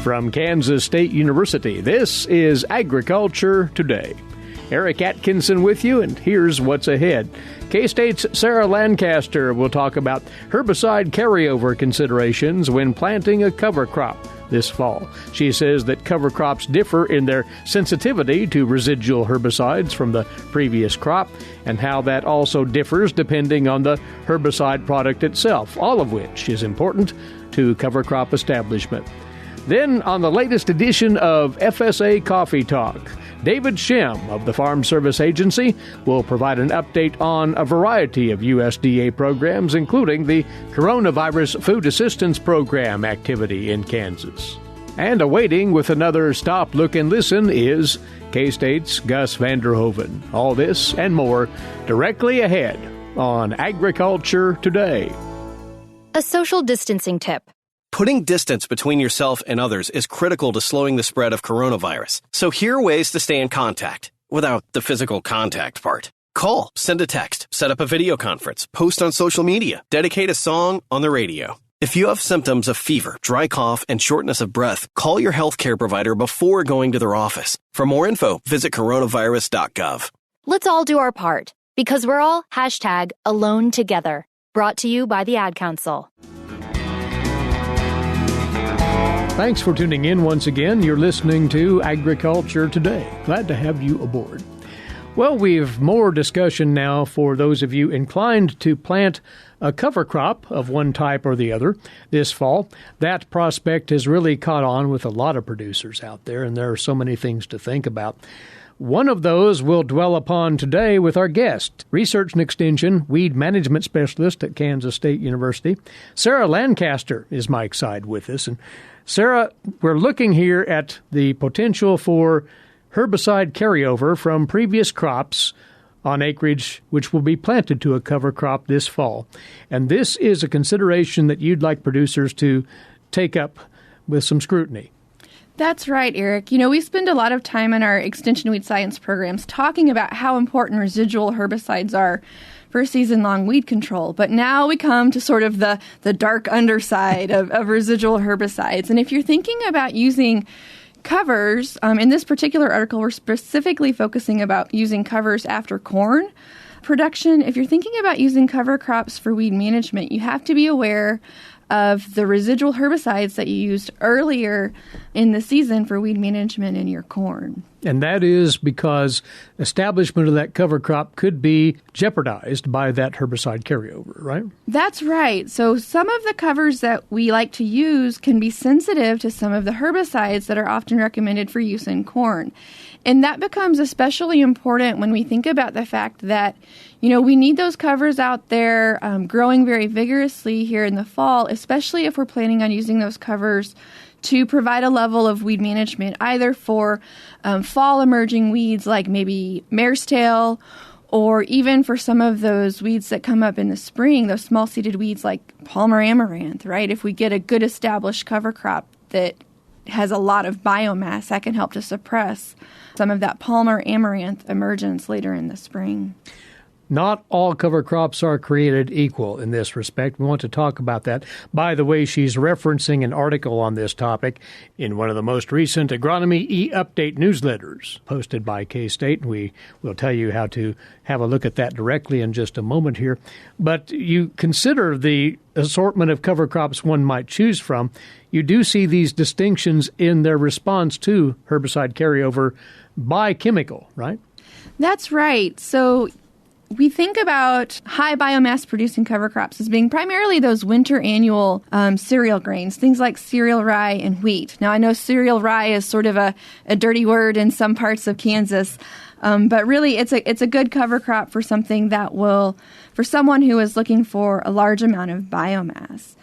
From Kansas State University, this is Agriculture Today. Eric Atkinson with you, and here's what's ahead. K-State's Sarah Lancaster will talk about herbicide carryover considerations when planting a cover crop this fall. She says that cover crops differ in their sensitivity to residual herbicides from the previous crop, and how that also differs depending on the herbicide product itself, all of which is important to cover crop establishment. Then, on the latest edition of FSA Coffee Talk, David Schemm of the Farm Service Agency will provide an update on a variety of USDA programs, including the Coronavirus Food Assistance Program activity in Kansas. And awaiting with another Stop, Look, and Listen is K-State's Gus Vanderhoeven. All this and more directly ahead on Agriculture Today. A social distancing tip. Putting distance between yourself and others is critical to slowing the spread of coronavirus. So here are ways to stay in contact without the physical contact part. Call, send a text, set up a video conference, post on social media, dedicate a song on the radio. If you have symptoms of fever, dry cough, and shortness of breath, call your healthcare provider before going to their office. For more info, visit coronavirus.gov. Let's all do our part, because we're all #AloneTogether. Brought to you by the Ad Council. Thanks for tuning in once again. You're listening to Agriculture Today. Glad to have you aboard. Well, we've more discussion now for those of you inclined to plant a cover crop of one type or the other this fall. That prospect has really caught on with a lot of producers out there, and there are so many things to think about. One of those we'll dwell upon today with our guest, Research and Extension Weed Management Specialist at Kansas State University. Sarah Lancaster is Mike's side with us. And Sarah, we're looking here at the potential for herbicide carryover from previous crops on acreage which will be planted to a cover crop this fall. And this is a consideration that you'd like producers to take up with some scrutiny. That's right, Eric. You know, we spend a lot of time in our extension weed science programs talking about how important residual herbicides are for season-long weed control. But now we come to sort of the dark underside of residual herbicides. And if you're thinking about using covers, in this particular article, we're specifically focusing about using covers after corn production. If you're thinking about using cover crops for weed management, you have to be aware of the residual herbicides that you used earlier in the season for weed management in your corn. And that is because establishment of that cover crop could be jeopardized by that herbicide carryover, right? That's right. So some of the covers that we like to use can be sensitive to some of the herbicides that are often recommended for use in corn. And that becomes especially important when we think about the fact that, you know, we need those covers out there growing very vigorously here in the fall, especially if we're planning on using those covers to provide a level of weed management, either for fall emerging weeds like maybe mare's tail, or even for some of those weeds that come up in the spring, those small-seeded weeds like Palmer amaranth, right? If we get a good established cover crop that has a lot of biomass, that can help to suppress some of that Palmer amaranth emergence later in the spring. Not all cover crops are created equal in this respect. We want to talk about that. By the way, she's referencing an article on this topic in one of the most recent Agronomy E-Update newsletters posted by K-State. We will tell you how to have a look at that directly in just a moment here. But you consider the assortment of cover crops one might choose from. You do see these distinctions in their response to herbicide carryover by chemical, right? That's right. So we think about high biomass producing cover crops as being primarily those winter annual cereal grains, things like cereal rye and wheat. Now, I know cereal rye is sort of a dirty word in some parts of Kansas, but really it's a good cover crop for something that will, for someone who is looking for a large amount of biomass.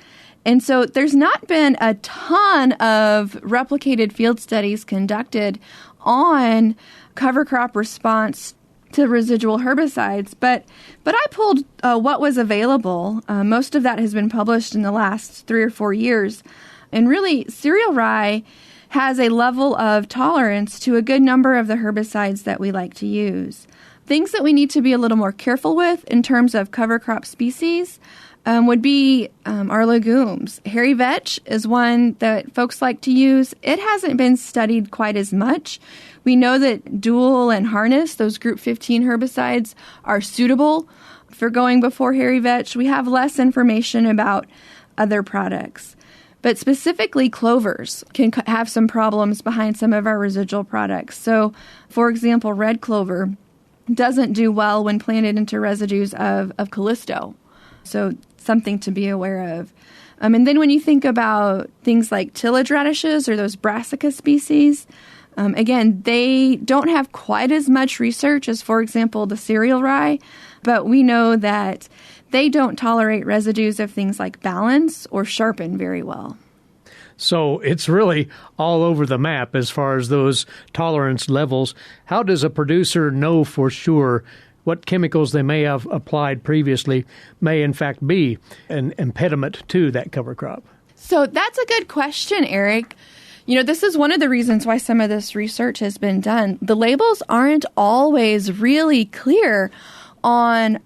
And so there's not been a ton of replicated field studies conducted on cover crop response to residual herbicides, but I pulled what was available. Most of that has been published in the last 3 or 4 years. And really, cereal rye has a level of tolerance to a good number of the herbicides that we like to use. Things that we need to be a little more careful with in terms of cover crop species would be our legumes. Hairy vetch is one that folks like to use. It hasn't been studied quite as much. We know that dual and harness, those group 15 herbicides, are suitable for going before hairy vetch. We have less information about other products. But specifically, clovers can have some problems behind some of our residual products. So, for example, red clover doesn't do well when planted into residues of Callisto. So something to be aware of. And then when you think about things like tillage radishes or those brassica species, again, they don't have quite as much research as, for example, the cereal rye, but we know that they don't tolerate residues of things like balance or sharpen very well. So it's really all over the map as far as those tolerance levels. How does a producer know for sure what chemicals they may have applied previously may in fact be an impediment to that cover crop? So that's a good question, Eric. You know, this is one of the reasons why some of this research has been done. The labels aren't always really clear on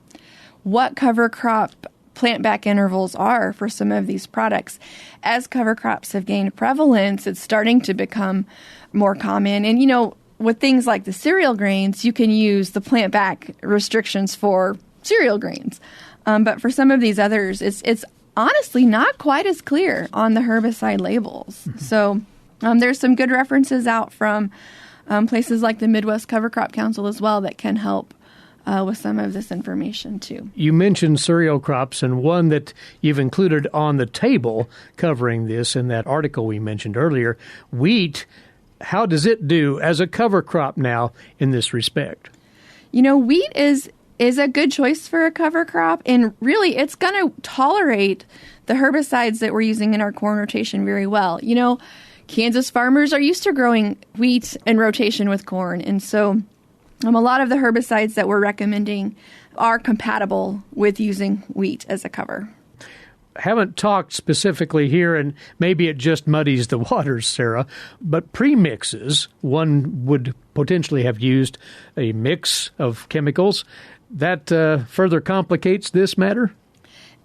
what cover crop plant back intervals are for some of these products. As cover crops have gained prevalence, it's starting to become more common. And, you know, with things like the cereal grains, you can use the plant back restrictions for cereal grains. But for some of these others, it's honestly not quite as clear on the herbicide labels. Mm-hmm. So there's some good references out from places like the Midwest Cover Crop Council as well that can help with some of this information too. You mentioned cereal crops, and one that you've included on the table covering this in that article we mentioned earlier, wheat. How does it do as a cover crop now in this respect? You know, wheat is a good choice for a cover crop, and really it's going to tolerate the herbicides that we're using in our corn rotation very well. You know, Kansas farmers are used to growing wheat in rotation with corn, and so a lot of the herbicides that we're recommending are compatible with using wheat as a cover. Haven't talked specifically here, and maybe it just muddies the waters, Sarah, but premixes, one would potentially have used a mix of chemicals. That further complicates this matter?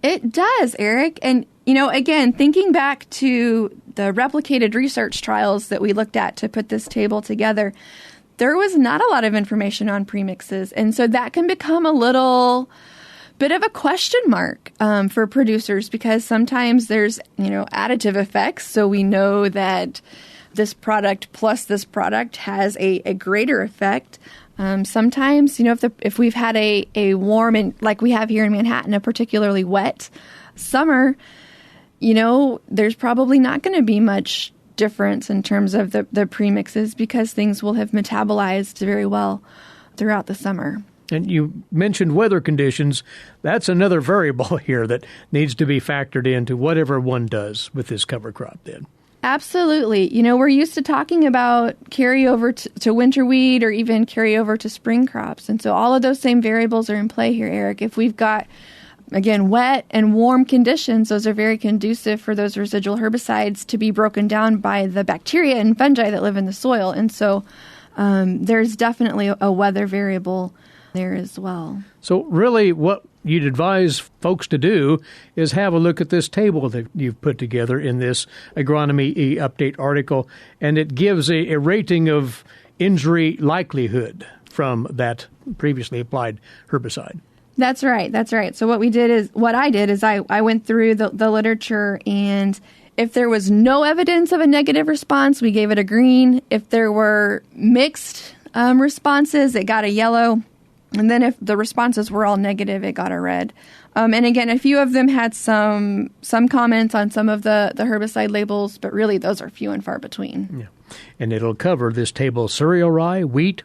It does, Eric. And, you know, again, thinking back to the replicated research trials that we looked at to put this table together, there was not a lot of information on premixes. And so that can become a little bit of a question mark for producers, because sometimes there's, you know, additive effects. So we know that this product plus this product has a greater effect. Sometimes, you know, if we've had a warm, and like we have here in Manhattan, a particularly wet summer, you know, there's probably not going to be much difference in terms of the premixes, because things will have metabolized very well throughout the summer. And you mentioned weather conditions. That's another variable here that needs to be factored into whatever one does with this cover crop then. Absolutely. You know, we're used to talking about carryover to winter wheat or even carryover to spring crops. And so all of those same variables are in play here, Eric. If we've got, again, wet and warm conditions, those are very conducive for those residual herbicides to be broken down by the bacteria and fungi that live in the soil. And so there's definitely a weather variable there as well. So really what you'd advise folks to do is have a look at this table that you've put together in this Agronomy E-Update article, and it gives a rating of injury likelihood from that previously applied herbicide. That's right. That's right. So what I did is I went through the literature, and if there was no evidence of a negative response, we gave it a green. If there were mixed responses, it got a yellow. And then if the responses were all negative, it got a red. And again, a few of them had some comments on some of the herbicide labels, but really those are few and far between. Yeah. And it'll cover this table cereal rye, wheat,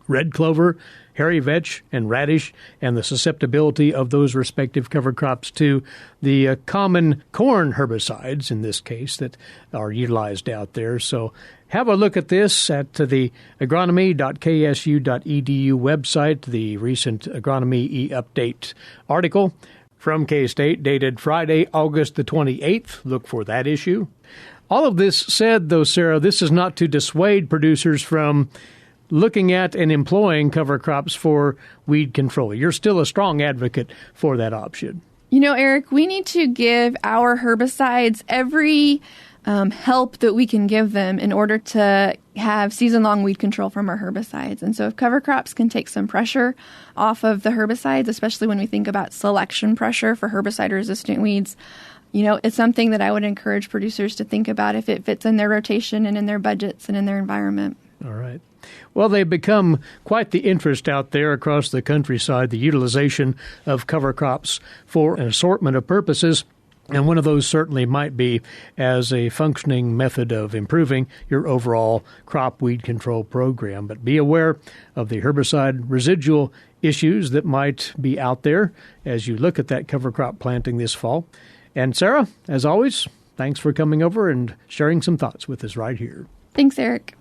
red clover, hairy vetch, and radish, and the susceptibility of those respective cover crops to the common corn herbicides, in this case, that are utilized out there. So have a look at this at the agronomy.ksu.edu website, the recent Agronomy E-Update article from K-State, dated Friday, August the 28th. Look for that issue. All of this said, though, Sarah, this is not to dissuade producers from looking at and employing cover crops for weed control. You're still a strong advocate for that option. Eric, we need to give our herbicides every help that we can give them in order to have season-long weed control from our herbicides. And so if cover crops can take some pressure off of the herbicides, especially when we think about selection pressure for herbicide-resistant weeds, it's something that I would encourage producers to think about if it fits in their rotation and in their budgets and in their environment. All right. Well, they've become quite the interest out there across the countryside, the utilization of cover crops for an assortment of purposes. And one of those certainly might be as a functioning method of improving your overall crop weed control program. But be aware of the herbicide residual issues that might be out there as you look at that cover crop planting this fall. And Sarah, as always, thanks for coming over and sharing some thoughts with us right here. Thanks, Eric.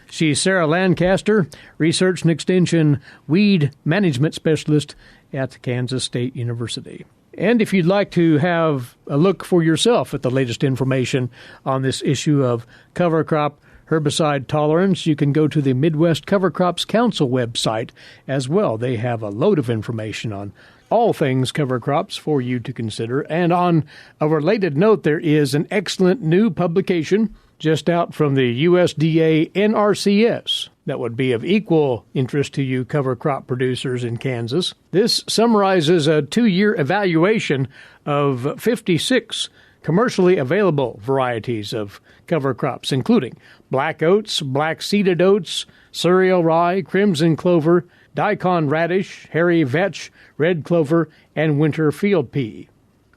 She's Sarah Lancaster, Research and Extension Weed Management Specialist at Kansas State University. And if you'd like to have a look for yourself at the latest information on this issue of cover crop herbicide tolerance, you can go to the Midwest Cover Crops Council website as well. They have a load of information on all things cover crops for you to consider. And on a related note, there is an excellent new publication just out from the USDA NRCS that would be of equal interest to you cover crop producers in Kansas. This summarizes a 2-year evaluation of 56 commercially available varieties of cover crops, including black oats, black seeded oats, cereal rye, crimson clover, daikon radish, hairy vetch, red clover, and winter field pea.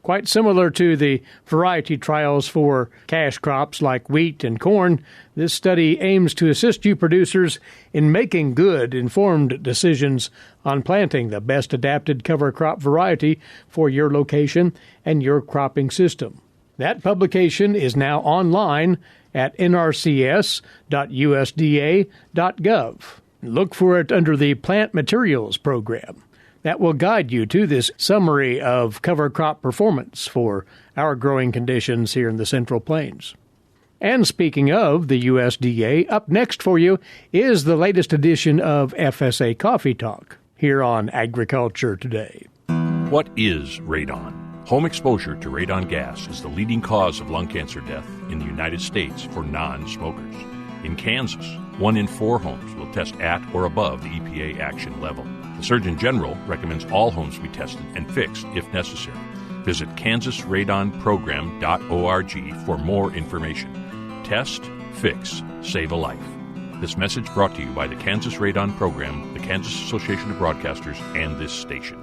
Quite similar to the variety trials for cash crops like wheat and corn, this study aims to assist you producers in making good, informed decisions on planting the best adapted cover crop variety for your location and your cropping system. That publication is now online at nrcs.usda.gov. Look for it under the Plant Materials program. That will guide you to this summary of cover crop performance for our growing conditions here in the Central Plains. And speaking of the USDA, up next for you is the latest edition of FSA Coffee Talk here on Agriculture Today. What is radon? Home exposure to radon gas is the leading cause of lung cancer death in the United States for non-smokers. In Kansas, 1 in 4 homes will test at or above the EPA action level. The Surgeon General recommends all homes be tested and fixed if necessary. Visit kansasradonprogram.org for more information. Test, fix, save a life. This message brought to you by the Kansas Radon Program, the Kansas Association of Broadcasters, and this station.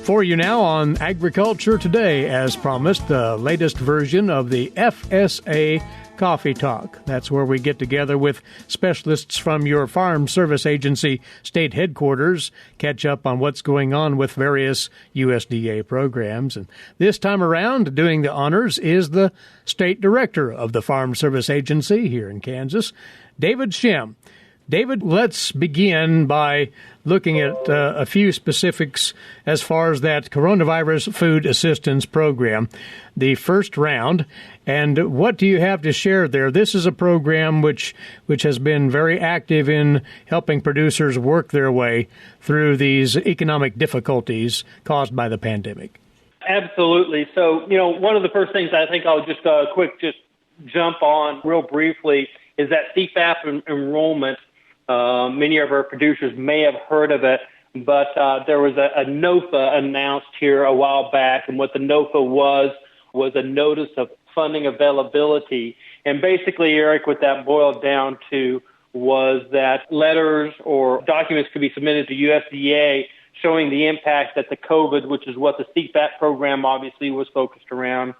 For you now on Agriculture Today, as promised, the latest version of the FSA Coffee Talk. That's where we get together with specialists from your Farm Service Agency state headquarters, catch up on what's going on with various USDA programs. And this time around, doing the honors is the state director of the Farm Service Agency here in Kansas, David Schemm. David, let's begin by looking at a few specifics as far as that coronavirus food assistance program, the first round. And what do you have to share there? This is a program which has been very active in helping producers work their way through these economic difficulties caused by the pandemic. Absolutely. So, one of the first things I think I'll just jump on real briefly is that CFAP enrollment. Many of our producers may have heard of it, but there was a NOFA announced here a while back, and what the NOFA was a notice of funding availability. And basically, Eric, what that boiled down to was that letters or documents could be submitted to USDA showing the impact that the COVID, which is what the CFAP program obviously was focused around,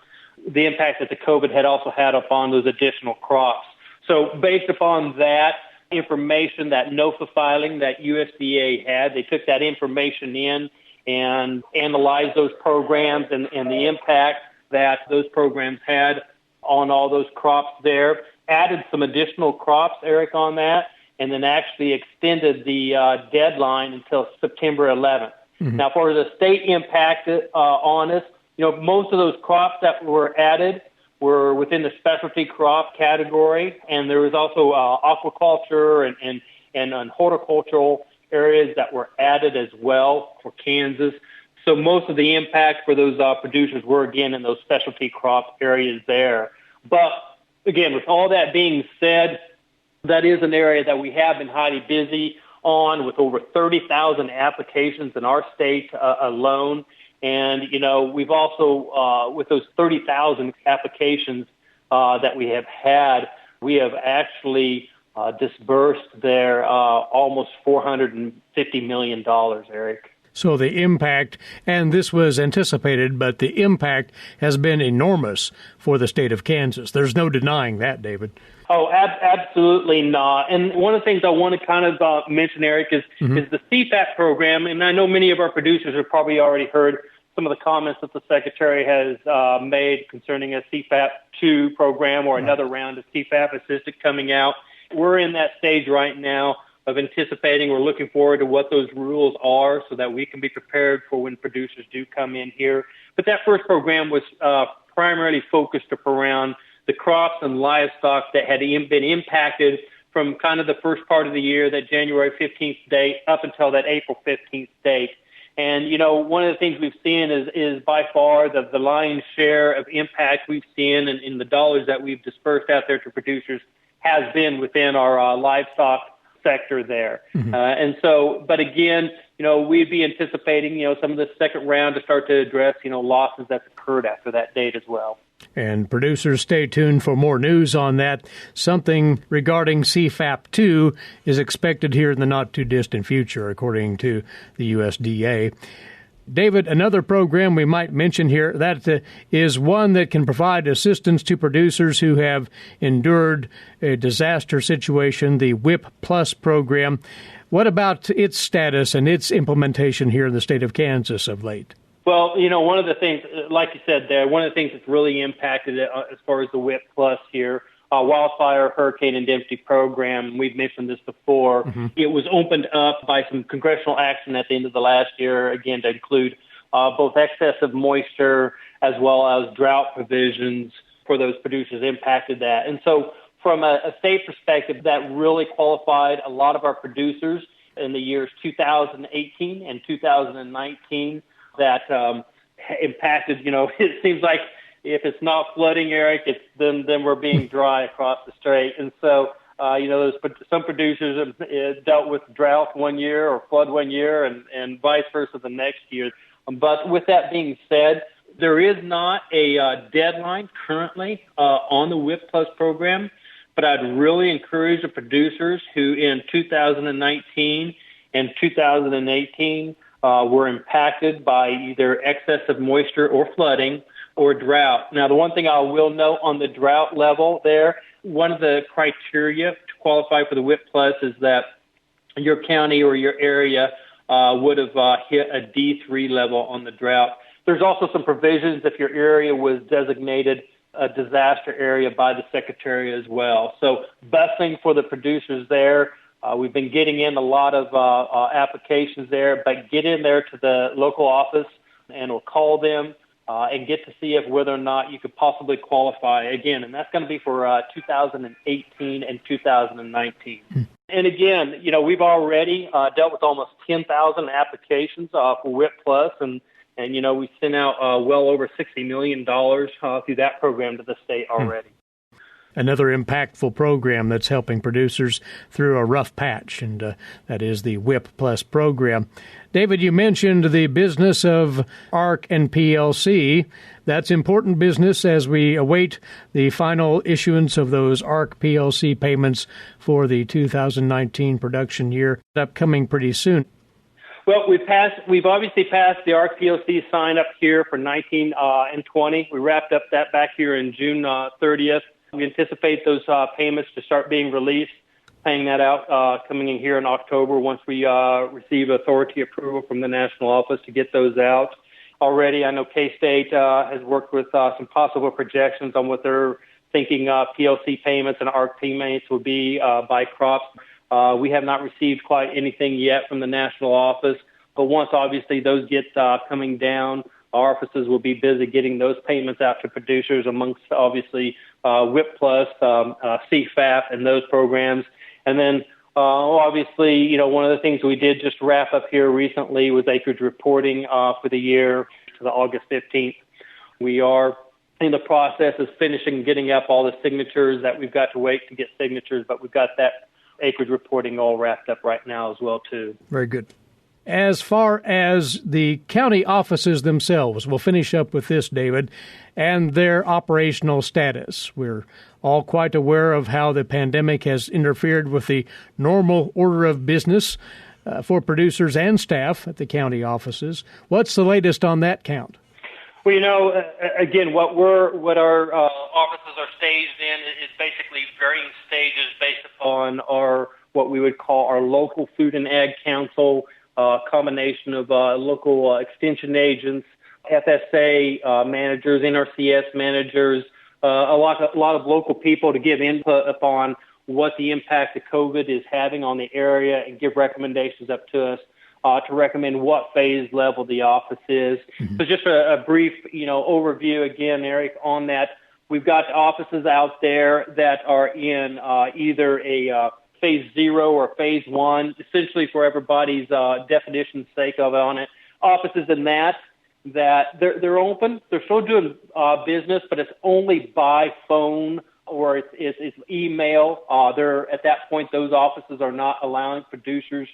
the impact that the COVID had also had upon those additional crops. So based upon that information, that NOFA filing that USDA had, they took that information in and analyzed those programs and the impact that those programs had on all those crops there, added some additional crops, Eric, on that, and then actually extended the deadline until September 11th. Mm-hmm. Now, for the state impact on us, most of those crops that were added were within the specialty crop category, and there was also aquaculture and horticultural areas that were added as well for Kansas. So most of the impact for those producers were, again, in those specialty crop areas there. But, again, with all that being said, that is an area that we have been highly busy on with over 30,000 applications in our state alone. And, we've also, with those 30,000 applications that we have had, we have actually disbursed there almost $450 million, Eric. So the impact, and this was anticipated, but the impact has been enormous for the state of Kansas. There's no denying that, David. Oh, absolutely not. And one of the things I want to kind of mention, Eric, is the CFAP program. And I know many of our producers have probably already heard some of the comments that the Secretary has made concerning a CFAP 2 program or another round of CFAP assisted coming out. We're in that stage right now of anticipating. We're looking forward to what those rules are so that we can be prepared for when producers do come in here. But that first program was primarily focused around the crops and livestock that had been impacted from kind of the first part of the year, that January 15th date, up until that April 15th date. And, one of the things we've seen is by far the lion's share of impact we've seen in the dollars that we've dispersed out there to producers has been within our livestock sector there. And so, but again, we'd be anticipating, some of the second round to start to address, losses that's occurred after that date as well. And producers, stay tuned for more news on that. Something regarding CFAP 2 is expected here in the not-too-distant future, according to the USDA. David, another program we might mention here, that is one that can provide assistance to producers who have endured a disaster situation, the WIP Plus program. What about its status and its implementation here in the state of Kansas of late? Well, one of the things, like you said there, one of the things that's really impacted it as far as the WIP Plus here, wildfire, hurricane indemnity program, we've mentioned this before. It was opened up by some congressional action at the end of the last year, again, to include both excessive moisture as well as drought provisions for those producers impacted that. And so from a state perspective, that really qualified a lot of our producers in the years 2018 and 2019 that impacted, it seems like if it's not flooding, Eric, then we're being dry across the strait. And so, some producers have dealt with drought one year or flood one year and vice versa the next year. But with that being said, there is not a deadline currently on the WIP Plus program, but I'd really encourage the producers who in 2019 and 2018 were impacted by either excessive moisture or flooding or drought. Now, the one thing I will note on the drought level there, one of the criteria to qualify for the WIP Plus is that your county or your area would have hit a D3 level on the drought. There's also some provisions if your area was designated a disaster area by the Secretary as well. So busing for the producers there. We've been getting in a lot of applications there, but get in there to the local office and we'll call them and get to see if whether or not you could possibly qualify again. And that's going to be for 2018 and 2019. And again, we've already dealt with almost 10,000 applications for WIP Plus, and we sent out well over $60 million through that program to the state already. Another impactful program that's helping producers through a rough patch, and that is the WIP Plus program. David, you mentioned the business of ARC and PLC. That's important business as we await the final issuance of those ARC PLC payments for the 2019 production year, upcoming pretty soon. Well, we've obviously passed the ARC PLC sign up here for 19 and 20. We wrapped up that back here in June 30th. We anticipate those payments to start being released, paying that out coming in here in October once we receive authority approval from the national office to get those out. Already, I know K-State has worked with some possible projections on what they're thinking PLC payments and ARC payments will be by crops. We have not received quite anything yet from the national office, but once obviously those get coming down, our offices will be busy getting those payments out to producers amongst obviously WIP Plus, CFAP, and those programs. And then Obviously, one of the things we did just wrap up here recently was acreage reporting for the year to the August 15th. We are in the process of finishing getting up all the signatures that we've got to wait to get signatures, but we've got that acreage reporting all wrapped up right now as well, too. Very good. As far as the county offices themselves, we'll finish up with this, David, and their operational status. We're all quite aware of how the pandemic has interfered with the normal order of business for producers and staff at the county offices. What's the latest on that count? Well, again, what our offices are staged in is basically varying stages based upon what we would call our local food and ag council, combination of local extension agents, FSA managers, NRCS managers, a lot of local people to give input upon what the impact of COVID is having on the area and give recommendations up to us to recommend what phase level the office is. Mm-hmm. So just a brief, overview again, Eric, on that. We've got offices out there that are in either a phase 0 or phase 1, essentially for everybody's definition's sake of on it. Offices in that they're open. They're still doing business, but it's only by phone or it's email. At that point, those offices are not allowing producers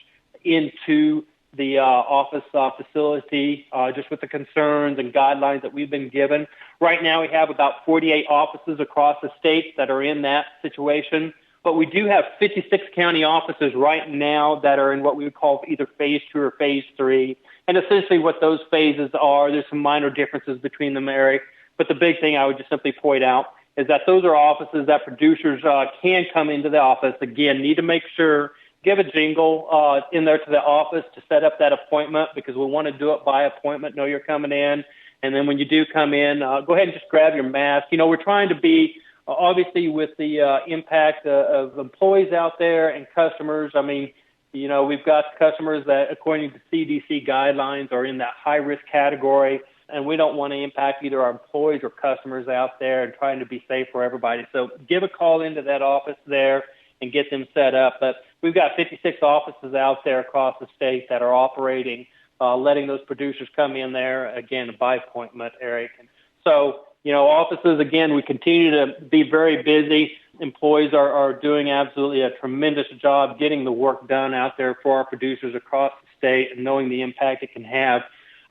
into the office facility, just with the concerns and guidelines that we've been given. Right now, we have about 48 offices across the state that are in that situation. But we do have 56 county offices right now that are in what we would call either phase 2 or phase 3. And essentially what those phases are, there's some minor differences between them, Eric. But the big thing I would just simply point out is that those are offices that producers can come into the office. Again, need to make sure, give a jingle in there to the office to set up that appointment, because we want to do it by appointment, know you're coming in. And then when you do come in, go ahead and just grab your mask. We're trying to be, obviously, with the impact of employees out there and customers. I mean, we've got customers that, according to CDC guidelines, are in that high-risk category, and we don't want to impact either our employees or customers out there and trying to be safe for everybody. So give a call into that office there and get them set up. But we've got 56 offices out there across the state that are operating, letting those producers come in there, again, by appointment, Eric. And so, offices, again, we continue to be very busy. Employees are doing absolutely a tremendous job getting the work done out there for our producers across the state and knowing the impact it can have.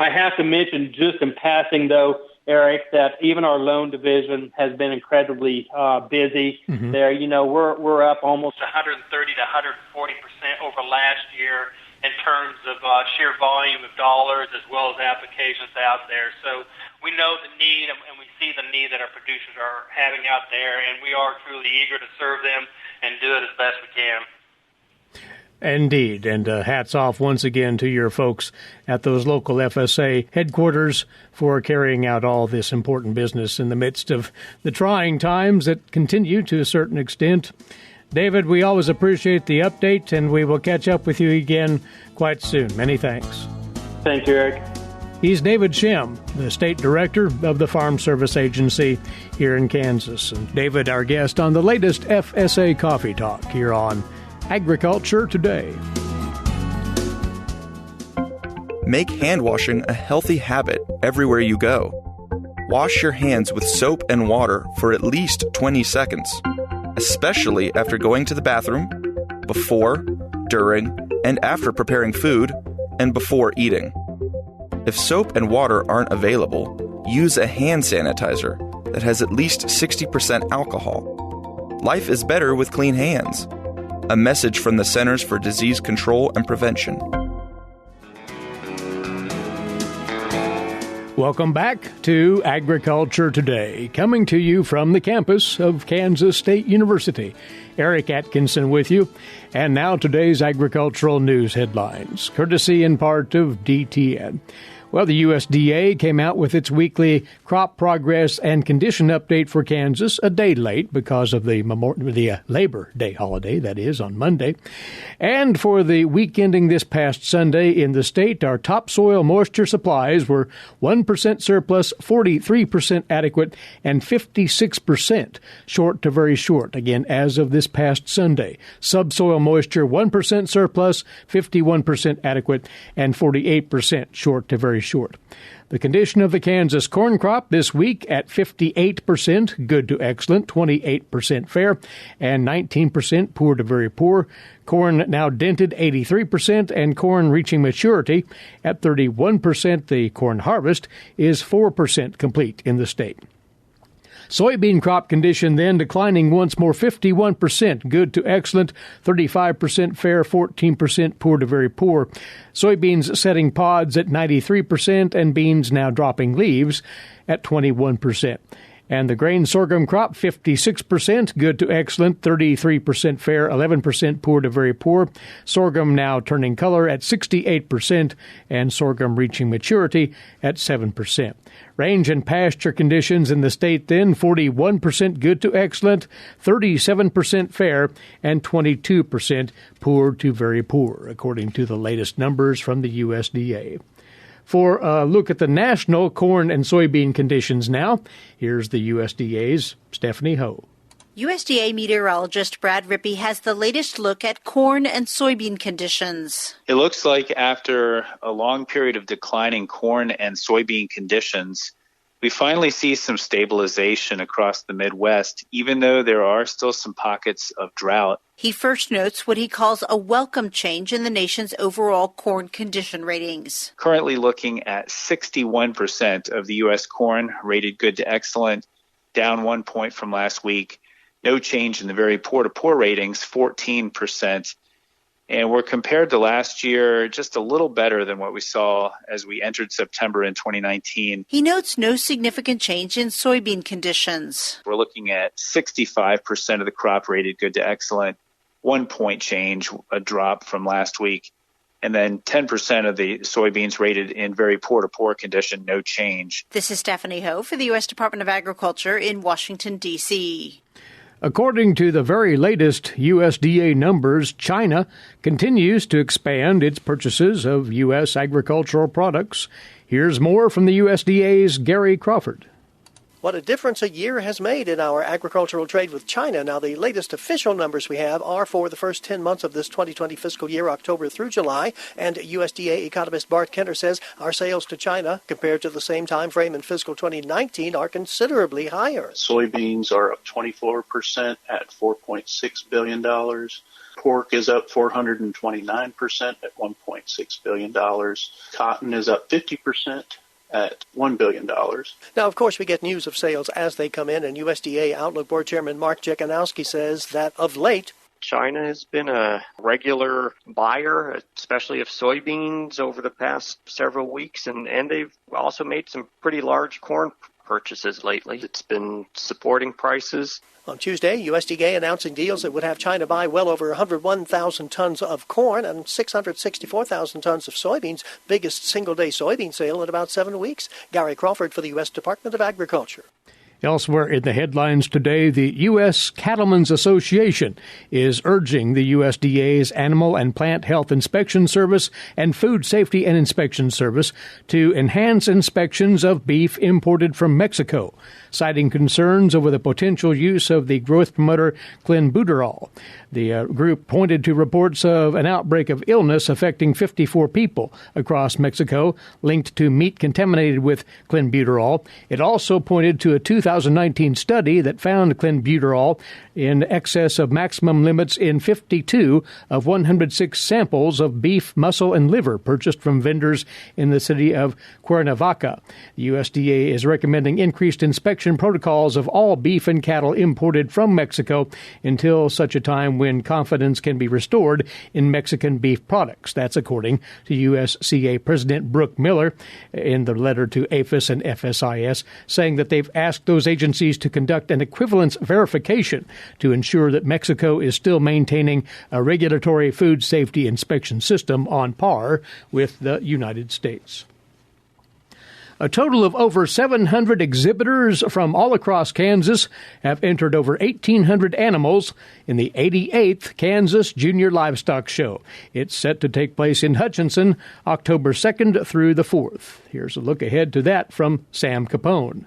I have to mention, just in passing, though, Eric, that even our loan division has been incredibly busy. Mm-hmm. There, we're up almost 130 to 140% over last year in terms of sheer volume of dollars as well as applications out there. So we know the need and we see the need that our producers are having out there, and we are truly eager to serve them and do it as best we can. Indeed, and hats off once again to your folks at those local FSA headquarters for carrying out all this important business in the midst of the trying times that continue to a certain extent. David, we always appreciate the update, and we will catch up with you again quite soon. Many thanks. Thank you, Eric. He's David Schemm, the State Director of the Farm Service Agency here in Kansas. And David, our guest on the latest FSA Coffee Talk here on Agriculture Today. Make hand washing a healthy habit everywhere you go. Wash your hands with soap and water for at least 20 seconds, especially after going to the bathroom, before, during, and after preparing food, and before eating. If soap and water aren't available, use a hand sanitizer that has at least 60% alcohol. Life is better with clean hands. A message from the Centers for Disease Control and Prevention. Welcome back to Agriculture Today, coming to you from the campus of Kansas State University. Eric Atkinson with you. And now today's agricultural news headlines, courtesy in part of DTN. Well, the USDA came out with its weekly crop progress and condition update for Kansas a day late because of the Labor Day holiday, that is, on Monday. And for the week ending this past Sunday in the state, our topsoil moisture supplies were 1% surplus, 43% adequate, and 56% short to very short, again, as of this past Sunday. Subsoil moisture, 1% surplus, 51% adequate, and 48% short to very short. The condition of the Kansas corn crop this week at 58% good to excellent, 28% fair, and 19% poor to very poor. Corn now dented 83%, and corn reaching maturity at 31%. The corn harvest is 4% complete in the state. Soybean crop condition then declining once more, 51% good to excellent, 35% fair, 14% poor to very poor. Soybeans setting pods at 93%, and beans now dropping leaves at 21%. And the grain sorghum crop, 56% good to excellent, 33% fair, 11% poor to very poor. Sorghum now turning color at 68%, and sorghum reaching maturity at 7%. Range and pasture conditions in the state then, 41% good to excellent, 37% fair, and 22% poor to very poor, according to the latest numbers from the USDA. For a look at the national corn and soybean conditions now, here's the USDA's Stephanie Ho. USDA meteorologist Brad Rippey has the latest look at corn and soybean conditions. It looks like after a long period of declining corn and soybean conditions, we finally see some stabilization across the Midwest, even though there are still some pockets of drought. He first notes what he calls a welcome change in the nation's overall corn condition ratings. Currently looking at 61% of the U.S. corn rated good to excellent, down 1 point from last week. No change in the very poor to poor ratings, 14%. And we're compared to last year just a little better than what we saw as we entered September in 2019. He notes no significant change in soybean conditions. We're looking at 65% of the crop rated good to excellent, 1 point change, a drop from last week. And then 10% of the soybeans rated in very poor to poor condition, no change. This is Stephanie Ho for the U.S. Department of Agriculture in Washington, D.C. According to the very latest USDA numbers, China continues to expand its purchases of U.S. agricultural products. Here's more from the USDA's Gary Crawford. What a difference a year has made in our agricultural trade with China. Now, the latest official numbers we have are for the first 10 months of this 2020 fiscal year, October through July. And USDA economist Bart Kenner says our sales to China, compared to the same time frame in fiscal 2019, are considerably higher. Soybeans are up 24% at $4.6 billion. Pork is up 429% at $1.6 billion. Cotton is up 50%. At $1 billion. Now, of course, we get news of sales as they come in, and USDA Outlook Board Chairman Mark Jekanowski says that of late, China has been a regular buyer, especially of soybeans over the past several weeks, and they've also made some pretty large corn purchases lately. It's been supporting prices. On Tuesday, USDA announcing deals that would have China buy well over 101,000 tons of corn and 664,000 tons of soybeans, biggest single-day soybean sale in about 7 weeks. Gary Crawford for the U.S. Department of Agriculture. Elsewhere in the headlines today, the U.S. Cattlemen's Association is urging the USDA's Animal and Plant Health Inspection Service and Food Safety and Inspection Service to enhance inspections of beef imported from Mexico, citing concerns over the potential use of the growth promoter clenbuterol. The group pointed to reports of an outbreak of illness affecting 54 people across Mexico linked to meat contaminated with clenbuterol. It also pointed to a 2019 study that found clenbuterol in excess of maximum limits in 52 of 106 samples of beef, muscle, and liver purchased from vendors in the city of Cuernavaca. The USDA is recommending increased inspection protocols of all beef and cattle imported from Mexico until such a time when confidence can be restored in Mexican beef products. That's according to USCA President Brooke Miller in the letter to APHIS and FSIS, saying that they've asked those agencies to conduct an equivalence verification to ensure that Mexico is still maintaining a regulatory food safety inspection system on par with the United States. A total of over 700 exhibitors from all across Kansas have entered over 1,800 animals in the 88th Kansas Junior Livestock Show. It's set to take place in Hutchinson, October 2nd through the 4th. Here's a look ahead to that from Sam Capone.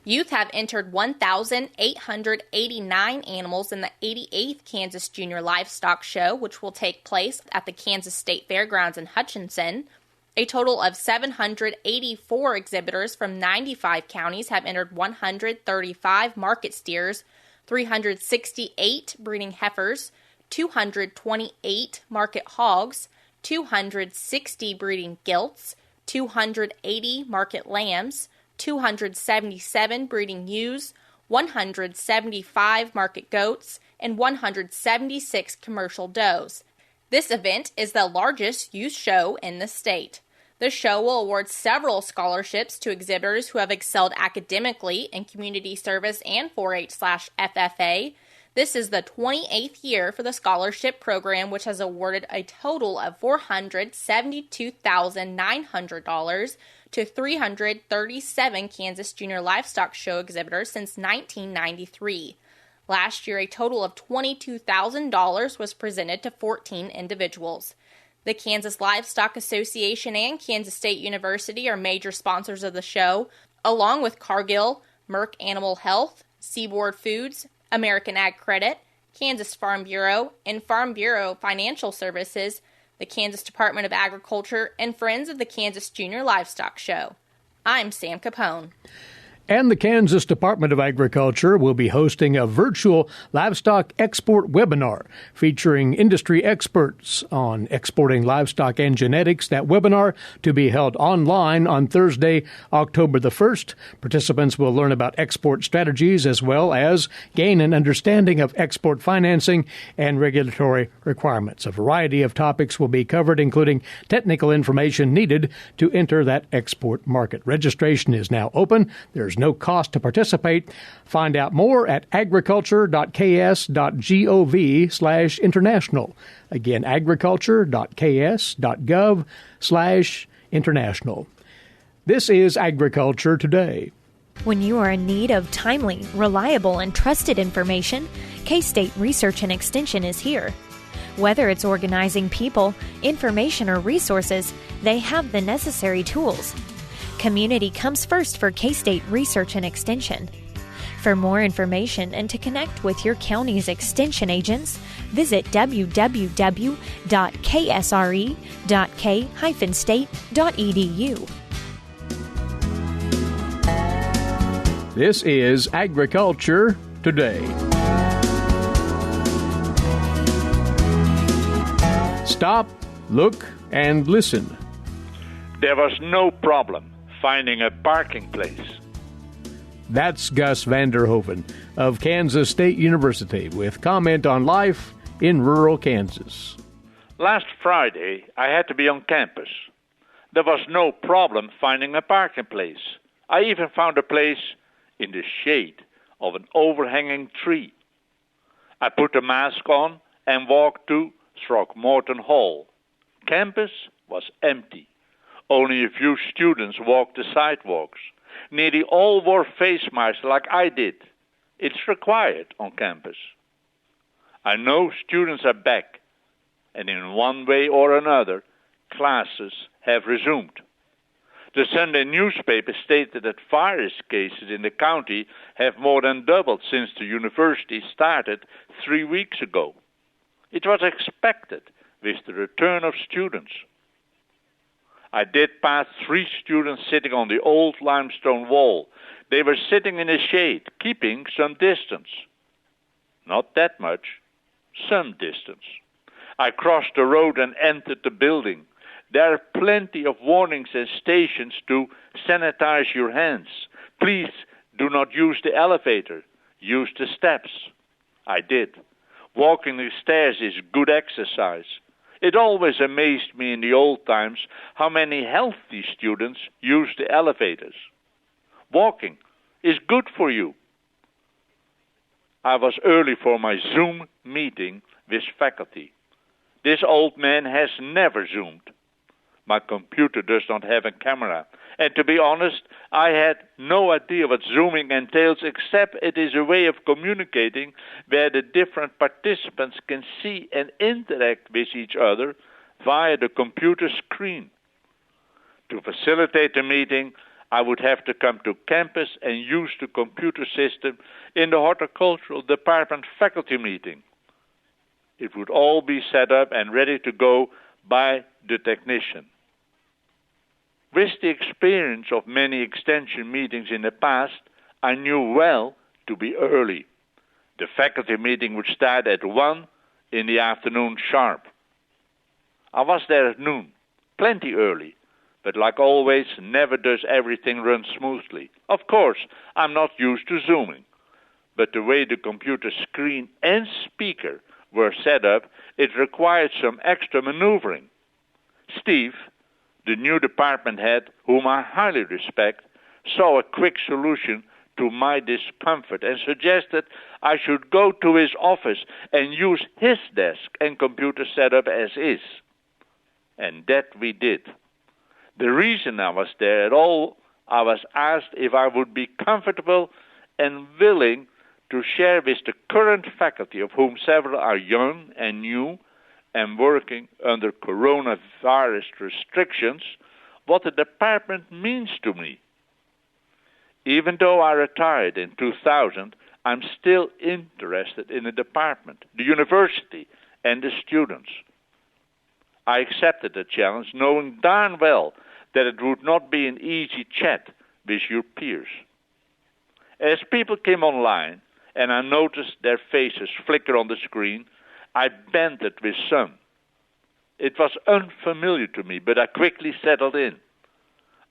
Youth have entered 1,889 animals in the 88th Kansas Junior Livestock Show, which will take place at the Kansas State Fairgrounds in Hutchinson. A total of 784 exhibitors from 95 counties have entered 135 market steers, 368 breeding heifers, 228 market hogs, 260 breeding gilts, 280 market lambs, 277 breeding ewes, 175 market goats, and 176 commercial does. This event is the largest youth show in the state. The show will award several scholarships to exhibitors who have excelled academically in community service and 4-H/FFA. This is the 28th year for the scholarship program, which has awarded a total of $472,900 to 337 Kansas Junior Livestock Show exhibitors since 1993. Last year, a total of $22,000 was presented to 14 individuals. The Kansas Livestock Association and Kansas State University are major sponsors of the show, along with Cargill, Merck Animal Health, Seaboard Foods, American Ag Credit, Kansas Farm Bureau, and Farm Bureau Financial Services, the Kansas Department of Agriculture, and Friends of the Kansas Junior Livestock Show. I'm Sam Capone. And the Kansas Department of Agriculture will be hosting a virtual livestock export webinar featuring industry experts on exporting livestock and genetics. That webinar to be held online on Thursday, October the 1st. Participants will learn about export strategies as well as gain an understanding of export financing and regulatory requirements. A variety of topics will be covered, including technical information needed to enter that export market. Registration is now open. There's no cost to participate. Find out more at agriculture.ks.gov/international. Again, agriculture.ks.gov/international. This is Agriculture Today. When you are in need of timely, reliable, and trusted information, K-State Research and Extension is here. Whether it's organizing people, information, or resources, they have the necessary tools. Community comes first for K-State Research and Extension. For more information and to connect with your county's extension agents, visit www.ksre.k-state.edu. This is Agriculture Today. Stop, look, and listen. There was no problem finding a parking place. That's Gus Vanderhoeven of Kansas State University with comment on life in rural Kansas. Last Friday, I had to be on campus. There was no problem finding a parking place. I even found a place in the shade of an overhanging tree. I put a mask on and walked to Throckmorton Hall. Campus was empty. Only a few students walked the sidewalks. Nearly all wore face masks like I did. It's required on campus. I know students are back, and in one way or another, classes have resumed. The Sunday newspaper stated that virus cases in the county have more than doubled since the university started 3 weeks ago. It was expected with the return of students. I did pass 3 students sitting on the old limestone wall. They were sitting in the shade, keeping some distance. Not that much, some distance. I crossed the road and entered the building. There are plenty of warnings and stations to sanitize your hands. Please do not use the elevator. Use the steps. I did. Walking the stairs is good exercise. It always amazed me in the old times how many healthy students use the elevators. Walking is good for you. I was early for my Zoom meeting with faculty. This old man has never Zoomed. My computer does not have a camera. And to be honest, I had no idea what zooming entails, except it is a way of communicating where the different participants can see and interact with each other via the computer screen. To facilitate the meeting, I would have to come to campus and use the computer system in the horticultural department faculty meeting. It would all be set up and ready to go by the technician. With the experience of many extension meetings in the past, I knew well to be early. The faculty meeting would start at 1 in the afternoon sharp. I was there at noon, plenty early, but like always, never does everything run smoothly. Of course, I'm not used to zooming, but the way the computer screen and speaker were set up, it required some extra maneuvering. Steve, the new department head, whom I highly respect, saw a quick solution to my discomfort and suggested I should go to his office and use his desk and computer setup as is. And that we did. The reason I was there at all, I was asked if I would be comfortable and willing to share with the current faculty, of whom several are young and new, and working under coronavirus restrictions, what the department means to me. Even though I retired in 2000, I'm still interested in the department, the university, and the students. I accepted the challenge, knowing darn well that it would not be an easy chat with your peers. As people came online, and I noticed their faces flicker on the screen, I bantered with some. It was unfamiliar to me, but I quickly settled in.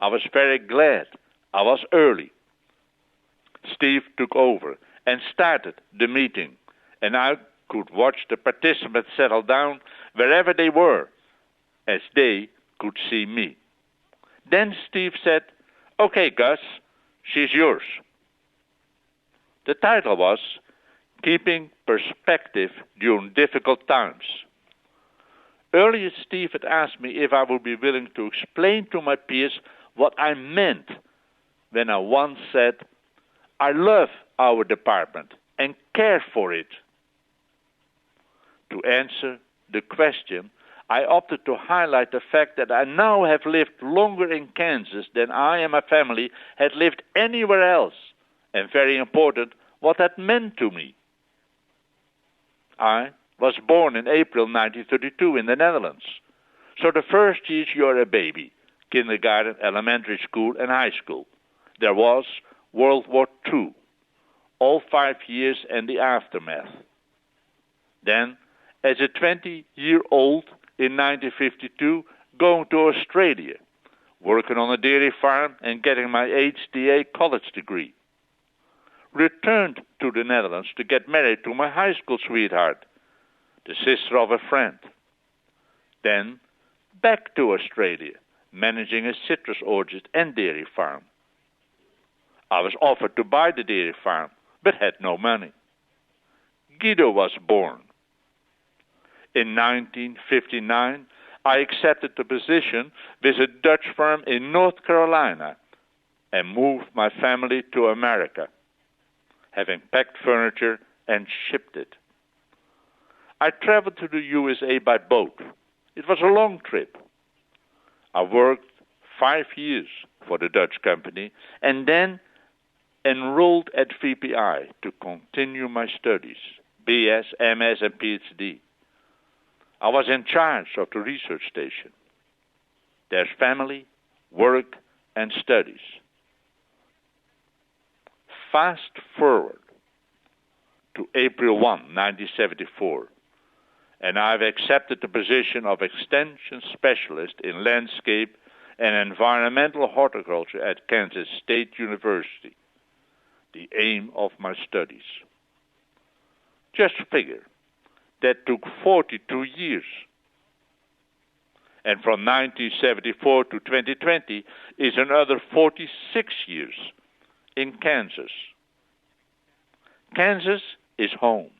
I was very glad I was early. Steve took over and started the meeting, and I could watch the participants settle down wherever they were, as they could see me. Then Steve said, "Okay, Gus, she's yours." The title was Keeping Perspective During Difficult Times. Earlier, Steve had asked me if I would be willing to explain to my peers what I meant when I once said, "I love our department and care for it." To answer the question, I opted to highlight the fact that I now have lived longer in Kansas than I and my family had lived anywhere else, and very important, what that meant to me. I was born in April 1932 in the Netherlands. So the first years you're a baby, kindergarten, elementary school, and high school. There was World War II, all 5 years and the aftermath. Then, as a 20-year-old in 1952, going to Australia, working on a dairy farm and getting my USDA college degree. Returned to the Netherlands to get married to my high school sweetheart, the sister of a friend. Then back to Australia, managing a citrus orchard and dairy farm. I was offered to buy the dairy farm, but had no money. Guido was born. In 1959, I accepted the position with a Dutch firm in North Carolina and moved my family to America, having packed furniture and shipped it. I traveled to the USA by boat. It was a long trip. I worked 5 years for the Dutch company and then enrolled at VPI to continue my studies, BS, MS, and PhD. I was in charge of the research station. There's family, work, and studies. Fast forward to April 1, 1974, and I've accepted the position of Extension Specialist in Landscape and Environmental Horticulture at Kansas State University, the aim of my studies. Just figure, that took 42 years. And from 1974 to 2020 is another 46 years in Kansas. Kansas is home,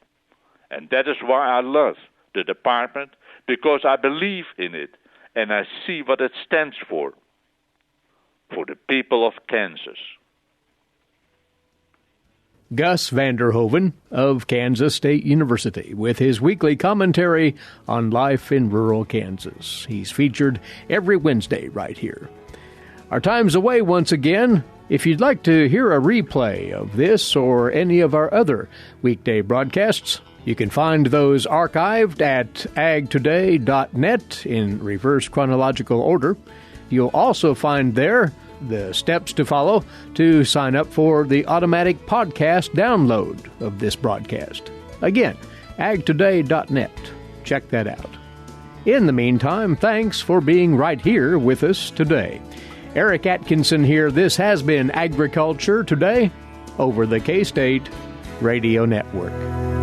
and that is why I love the department, because I believe in it and I see what it stands for the people of Kansas. Gus Vander Hoeven of Kansas State University with his weekly commentary on life in rural Kansas. He's featured every Wednesday right here. Our time's away once again. If you'd like to hear a replay of this or any of our other weekday broadcasts, you can find those archived at agtoday.net in reverse chronological order. You'll also find there the steps to follow to sign up for the automatic podcast download of this broadcast. Again, agtoday.net. Check that out. In the meantime, thanks for being right here with us today. Eric Atkinson here. This has been Agriculture Today over the K-State Radio Network.